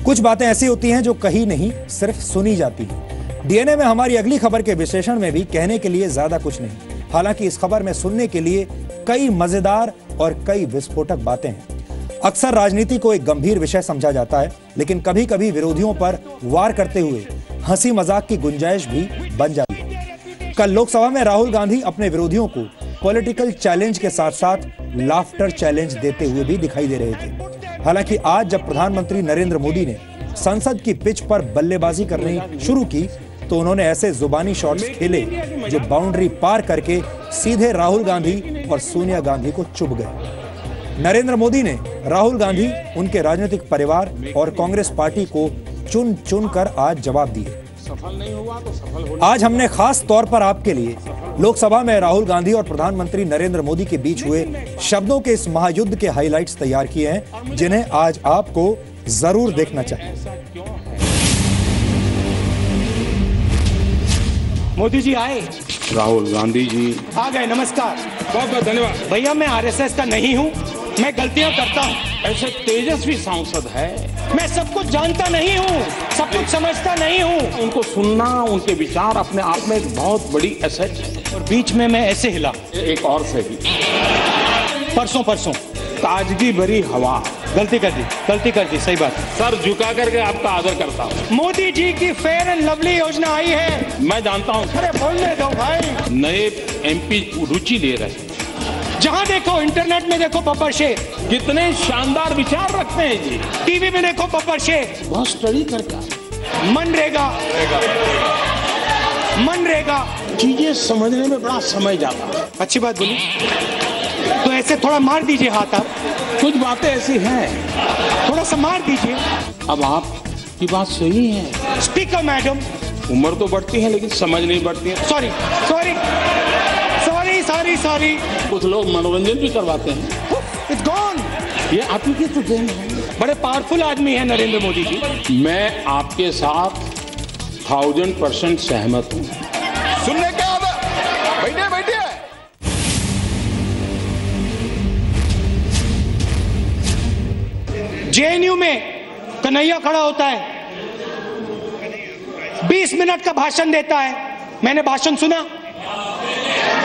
कुछ बातें ऐसी होती हैं जो कही नहीं, सिर्फ सुनी जाती हैं। डीएनए में हमारी अगली खबर के विश्लेषण में भी कहने के लिए ज्यादा कुछ नहीं। हालांकि इस खबर में सुनने के लिए कई मजेदार और कई विस्फोटक बातें हैं। अक्सर राजनीति को एक गंभीर विषय समझा जाता है, लेकिन कभी कभी विरोधियों पर वार करते हुए हंसी मजाक की गुंजाइश भी बन जाती है। कल लोकसभा में राहुल गांधी अपने विरोधियों को पॉलिटिकल चैलेंज के साथ साथ लाफ्टर चैलेंज देते हुए भी दिखाई दे रहे थे। हालांकि आज जब प्रधानमंत्री नरेंद्र मोदी ने संसद की पिच पर बल्लेबाजी करनी शुरू की तो उन्होंने ऐसे जुबानी शॉट्स खेले जो बाउंड्री पार करके सीधे राहुल गांधी और सोनिया गांधी को चुभ गए। नरेंद्र मोदी ने राहुल गांधी, उनके राजनीतिक परिवार और कांग्रेस पार्टी को चुन चुन कर आज जवाब दिए। आज हमने खास तौर पर आपके लिए लोकसभा में राहुल गांधी और प्रधानमंत्री नरेंद्र मोदी के बीच हुए शब्दों के इस महायुद्ध के हाइलाइट्स तैयार किए हैं, जिन्हें आज आपको जरूर देखना चाहिए। मोदी जी आए, राहुल गांधी जी आ गए। नमस्कार, बहुत बहुत धन्यवाद। भैया मैं आरएसएस का नहीं हूँ, मैं गलतियां करता हूँ। ऐसे तेजस्वी सांसद है, मैं सब कुछ जानता नहीं हूँ, सब कुछ समझता नहीं हूँ। उनको सुनना, उनके विचार अपने आप में एक बहुत बड़ी एसेट है। और बीच में मैं ऐसे हिला, एक और सही, परसों ताजगी भरी हवा। गलती कर दी, सही बात। सर झुका करके आपका आदर करता हूँ। मोदी जी की फेयर एंड लवली योजना आई है। मैं जानता हूँ। अरे बोलने दो भाई। नए एमपी रुचि ले रहे हैं। जहाँ देखो, इंटरनेट में देखो बब्बर शेख, कितने शानदार विचार रखते हैं जी। टीवी में देखो बब्बर शेख, बहुत स्टडी करके मनरेगा चीजें समझने में बड़ा समय जाता है। अच्छी बात बोली, तो ऐसे थोड़ा मार दीजिए हाथ। आप कुछ बातें ऐसी हैं, थोड़ा सा मार दीजिए। अब आपकी बात सही है। स्पीकर मैडम, उम्र तो बढ़ती है लेकिन समझ नहीं बढ़ती है। सॉरी। कुछ लोग मनोरंजन भी करवाते हैं। It's gone। ये आपकी तो देन है। बड़े पावरफुल आदमी है नरेंद्र मोदी जी। मैं आपके साथ 1000% सहमत हूँ। सुनने क्या बैठिए। जेएनयू में कन्हैया खड़ा होता है, 20 मिनट का भाषण देता है। मैंने भाषण सुना।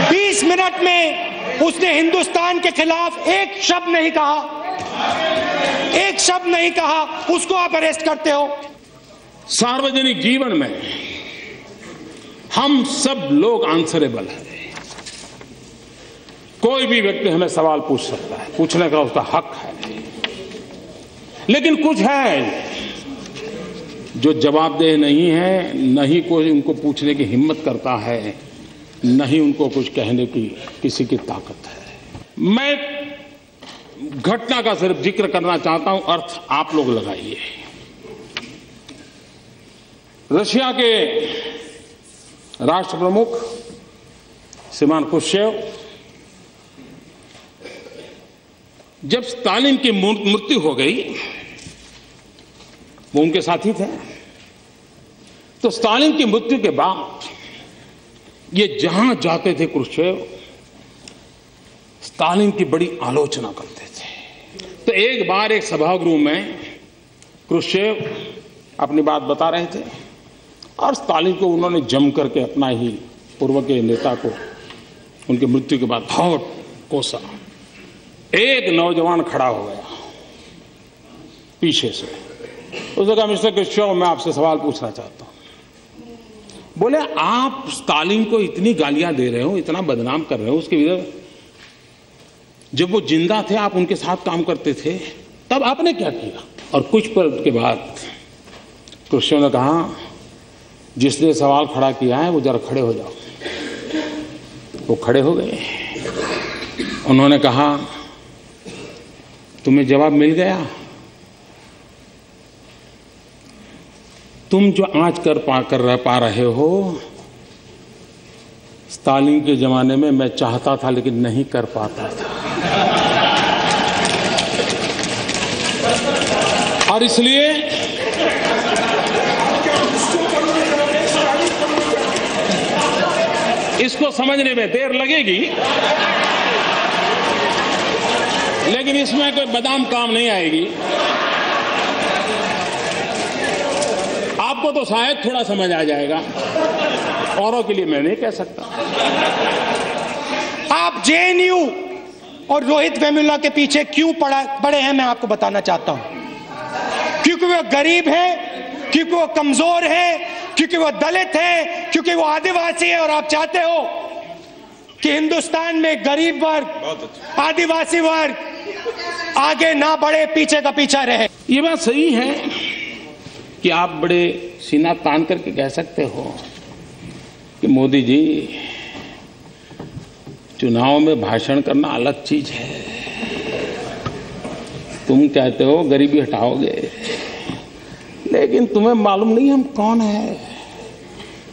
20 मिनट में उसने हिंदुस्तान के खिलाफ एक शब्द नहीं कहा। उसको आप अरेस्ट करते हो। सार्वजनिक जीवन में हम सब लोग आंसरेबल हैं। कोई भी व्यक्ति हमें सवाल पूछ सकता है, पूछने का उसका हक है। लेकिन कुछ है जो जवाबदेह नहीं है, नहीं कोई उनको पूछने की हिम्मत करता है, नहीं उनको कुछ कहने की किसी की ताकत है। मैं घटना का सिर्फ जिक्र करना चाहता हूं, अर्थ आप लोग लगाइए। रशिया के राष्ट्र प्रमुख श्रीमान खुर्शचेव जब स्टालिन की मृत्यु हो गई, वो उनके साथी थे, तो स्टालिन की मृत्यु के बाद ये जहां जाते थे खुर्शचेव स्टालिन की बड़ी आलोचना करते थे। तो एक बार एक सभागृह में खुर्शचेव अपनी बात बता रहे थे और स्टालिन को उन्होंने जम करके अपना ही पूर्व के नेता को उनकी मृत्यु के बाद बहुत कोसा। एक नौजवान खड़ा हो गया पीछे से, उसने कहा, मिस्टर खुर्शचेव, मैं आपसे सवाल पूछना चाहता हूं। बोले, आप स्टालिन को इतनी गालियां दे रहे हो, इतना बदनाम कर रहे हो, उसके विरुद्ध जब वो जिंदा थे आप उनके साथ काम करते थे, तब आपने क्या किया? और कुछ पल के बाद खुर्शचेव ने कहा, जिसने सवाल खड़ा किया है वो जरा खड़े हो जाओ। वो खड़े हो गए। उन्होंने कहा, तुम्हें जवाब मिल गया? तुम जो आज कर पा रहे हो, स्टालिन के जमाने में मैं चाहता था लेकिन नहीं कर पाता था। और इसलिए इसको समझने में देर लगेगी, लेकिन इसमें कोई बादाम काम नहीं आएगी। आपको तो शायद थोड़ा समझ आ जाएगा, औरों के लिए मैं नहीं कह सकता। आप जेएनयू और रोहित वेमुला के पीछे क्यों पड़े हैं, मैं आपको बताना चाहता हूं। क्योंकि वो गरीब है, क्योंकि वो कमजोर है, क्योंकि वो दलित है, क्योंकि वो आदिवासी है, और आप चाहते हो कि हिंदुस्तान में गरीब वर्ग, आदिवासी वर्ग आगे ना बढ़े, पीछे का पीछा रहे। ये बात सही है कि आप बड़े सीना तान करके कह सकते हो कि मोदी जी, चुनाव में भाषण करना अलग चीज है, तुम कहते हो गरीबी हटाओगे, लेकिन तुम्हें मालूम नहीं हम कौन है।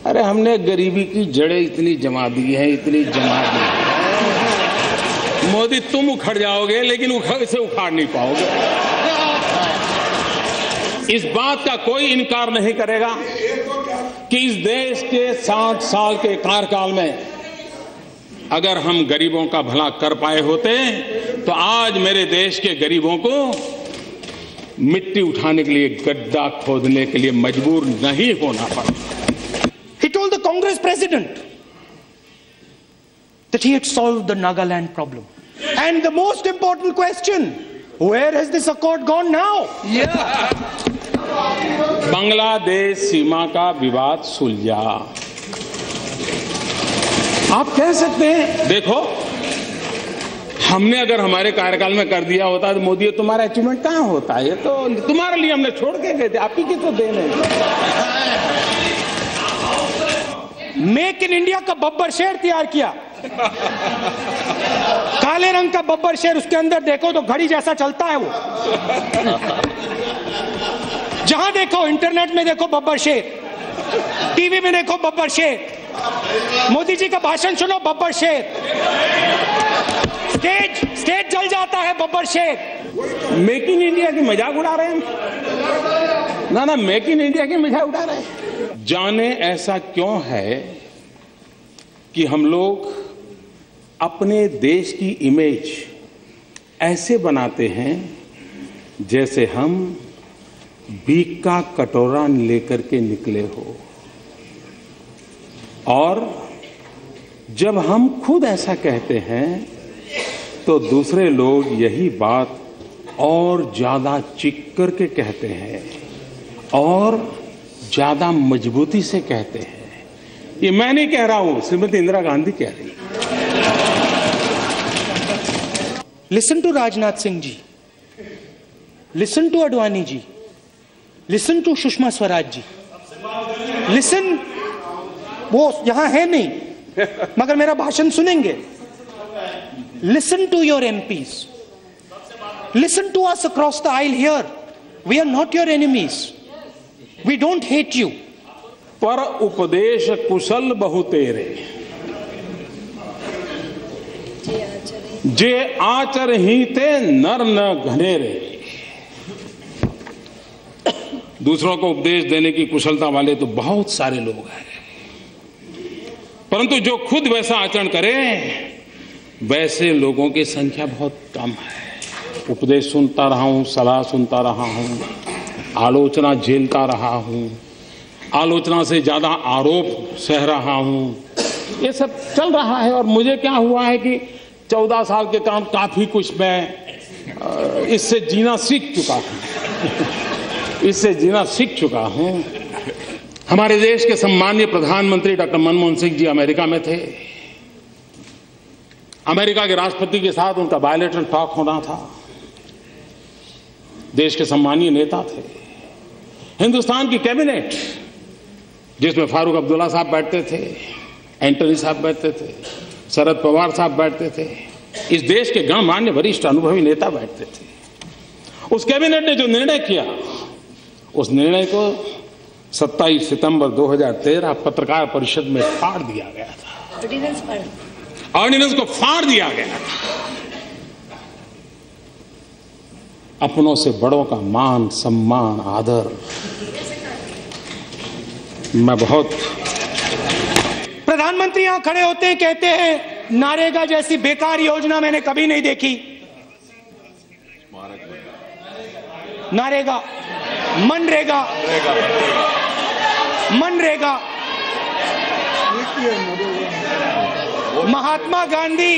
अरे हमने गरीबी की जड़ें इतनी जमा दी है, इतनी जमा दी है। मोदी तुम उखड़ जाओगे, लेकिन इसे उखाड़ नहीं पाओगे। इस बात का कोई इनकार नहीं करेगा कि इस देश के 7 साल के कार्यकाल में अगर हम गरीबों का भला कर पाए होते तो आज मेरे देश के गरीबों को मिट्टी उठाने के लिए, गड्ढा खोदने के लिए मजबूर नहीं होना पड़ा। He told the Congress president that he had solved the Nagaland problem. And the most important question, where has this accord gone now? Bangladesh सीमा का विवाद सुलझा। आप कह सकते हैं देखो, हमने अगर हमारे कार्यकाल में कर दिया होता तो मोदी तुम्हारा अचीवमेंट कहां होता है, ये तो तुम्हारे लिए हमने छोड़ के गए थे, आप ही की तो देन है। मेक इन इंडिया का बब्बर शेर तैयार किया, काले रंग का बब्बर शेर, उसके अंदर देखो तो घड़ी जैसा चलता है वो। जहां देखो, इंटरनेट में देखो बब्बर शेर, टीवी में देखो बब्बर शेर, मोदी जी का भाषण सुनो बब्बर शेर, स्टेज जल जाता है बब्बर शेर। मेक इन इंडिया की मजाक उड़ा रहे हैं ना, मेक इन इंडिया की मजाक उड़ा रहे हैं। जाने ऐसा क्यों है कि हम लोग अपने देश की इमेज ऐसे बनाते हैं जैसे हम भीख का कटोरा लेकर के निकले हो, और जब हम खुद ऐसा कहते हैं तो दूसरे लोग यही बात और ज्यादा चीख करके कहते हैं और ज्यादा मजबूती से कहते हैं। ये मैं नहीं कह रहा हूं, श्रीमती इंदिरा गांधी कह रही। Listen to Rajnath Singh ji, listen to Advani ji, listen to Sushma Swaraj ji, listen, वो यहां है नहीं मगर मेरा भाषण सुनेंगे। Listen to your MPs, listen to us across the aisle here, we are not your enemies, we don't hate you. पर उपदेश कुशल बहु तेरे, जे आचर ही ते नर न घनेरे। दूसरों को उपदेश देने की कुशलता वाले तो बहुत सारे लोग हैं, परंतु जो खुद वैसा आचरण करे वैसे लोगों की संख्या बहुत कम है। उपदेश सुनता रहा हूं, सलाह सुनता रहा हूं, आलोचना झेलता रहा हूं, आलोचना से ज्यादा आरोप सह रहा हूं, ये सब चल रहा है। और मुझे क्या हुआ है कि 14 साल के काम काफी कुछ मैं इससे जीना सीख चुका हूं, इससे जीना सीख चुका हूं। हमारे देश के सम्मानीय प्रधानमंत्री डॉक्टर मनमोहन सिंह जी अमेरिका में थे। अमेरिका के राष्ट्रपति के साथ उनका बायलैटरल टॉक होना था। देश के सम्मानीय नेता थे। हिंदुस्तान की कैबिनेट, जिसमें फारूक अब्दुल्ला साहब बैठते थे, एंटनी साहब बैठते थे, शरद पवार साहब बैठते थे, इस देश के गणमान्य वरिष्ठ अनुभवी नेता बैठते थे। उस कैबिनेट ने जो निर्णय किया, उस निर्णय को 27 सितंबर 2013 पत्रकार परिषद में फाड़ दिया गया था। ऑर्डिनेंस को फाड़ दिया गया था। अपनों से बड़ों का मान, सम्मान, आदर, मैं बहुत। प्रधानमंत्री यहां खड़े होते हैं, कहते हैं नारेगा जैसी बेकार योजना मैंने कभी नहीं देखी। नारेगा, मनरेगा, मनरेगा, महात्मा गांधी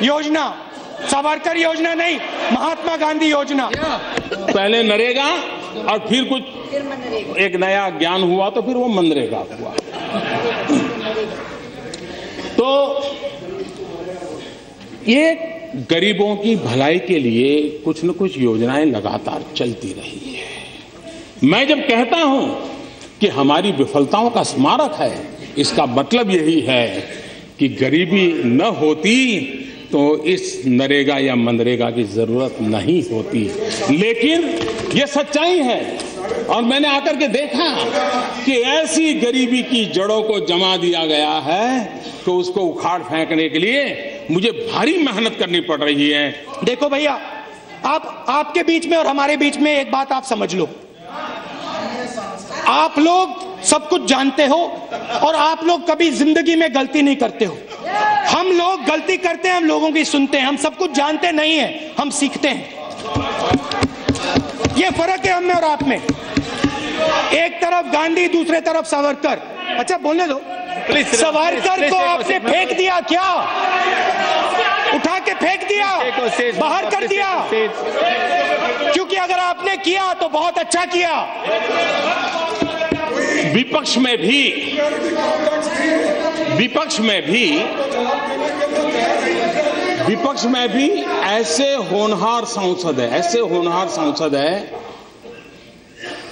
योजना, सावरकर योजना नहीं, महात्मा गांधी योजना। पहले नरेगा और फिर कुछ एक नया ज्ञान हुआ तो फिर वो मनरेगा हुआ। तो ये गरीबों की भलाई के लिए कुछ न कुछ योजनाएं लगातार चलती रही है। मैं जब कहता हूं कि हमारी विफलताओं का स्मारक है, इसका मतलब यही है कि गरीबी न होती तो इस नरेगा या मनरेगा की जरूरत नहीं होती। लेकिन यह सच्चाई है और मैंने आकर के देखा कि ऐसी गरीबी की जड़ों को जमा दिया गया है कि उसको उखाड़ फेंकने के लिए मुझे भारी मेहनत करनी पड़ रही है। देखो भैया, आपके बीच में और हमारे बीच में एक बात आप समझ लो, आप लोग सब कुछ जानते हो और आप लोग कभी जिंदगी में गलती नहीं करते हो। हम लोग गलती करते हैं, हम लोगों की सुनते हैं, हम सब कुछ जानते नहीं हैं, हम सीखते हैं। ये फर्क है हम में और आप में। एक तरफ गांधी, दूसरे तरफ सावरकर। अच्छा बोलने दो। सावरकर को आपने फेंक दिया क्या? उठा के फेंक दिया, बाहर कर दिया, क्योंकि अगर आपने किया तो बहुत अच्छा किया। विपक्ष में भी ऐसे होनहार सांसद है,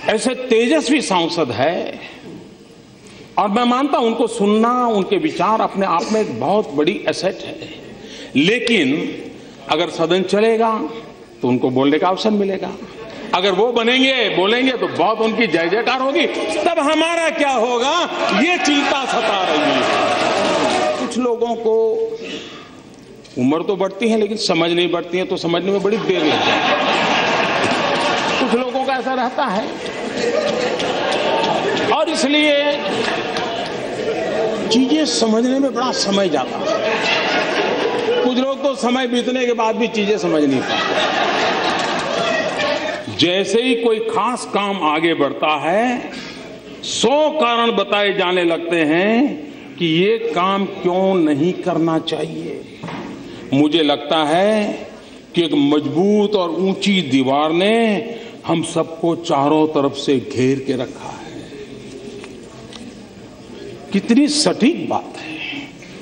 ऐसे तेजस्वी सांसद है, और मैं मानता हूं उनको सुनना, उनके विचार अपने आप में एक बहुत बड़ी एसेट है। लेकिन अगर सदन चलेगा तो उनको बोलने का अवसर मिलेगा। अगर वो बोलेंगे तो बहुत उनकी जय जयकार होगी। तब हमारा क्या होगा, ये चिंता सता रही है। कुछ लोगों को उम्र तो बढ़ती है लेकिन समझ नहीं बढ़ती है, तो समझने में बड़ी देर लगती है। कुछ लोगों का ऐसा रहता है और इसलिए चीजें समझने में बड़ा समय जाता है। कुछ लोग तो समय बीतने के बाद भी चीजें समझ नहीं पाते। जैसे ही कोई खास काम आगे बढ़ता है, 100 कारण बताए जाने लगते हैं कि ये काम क्यों नहीं करना चाहिए। मुझे लगता है कि एक मजबूत और ऊंची दीवार ने हम सबको चारों तरफ से घेर के रखा है। कितनी सटीक बात है।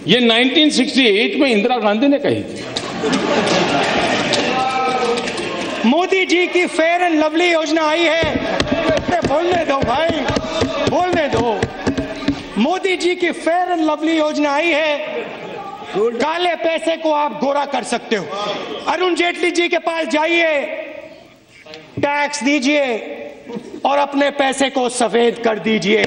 ये 1968 में इंदिरा गांधी ने कही थी। मोदी जी की फेयर एंड लवली योजना आई है। बोलने दो भाई, बोलने दो। मोदी जी की फेयर एंड लवली योजना आई है। काले पैसे को आप गोरा कर सकते हो। अरुण जेटली जी के पास जाइए, टैक्स दीजिए और अपने पैसे को सफेद कर दीजिए।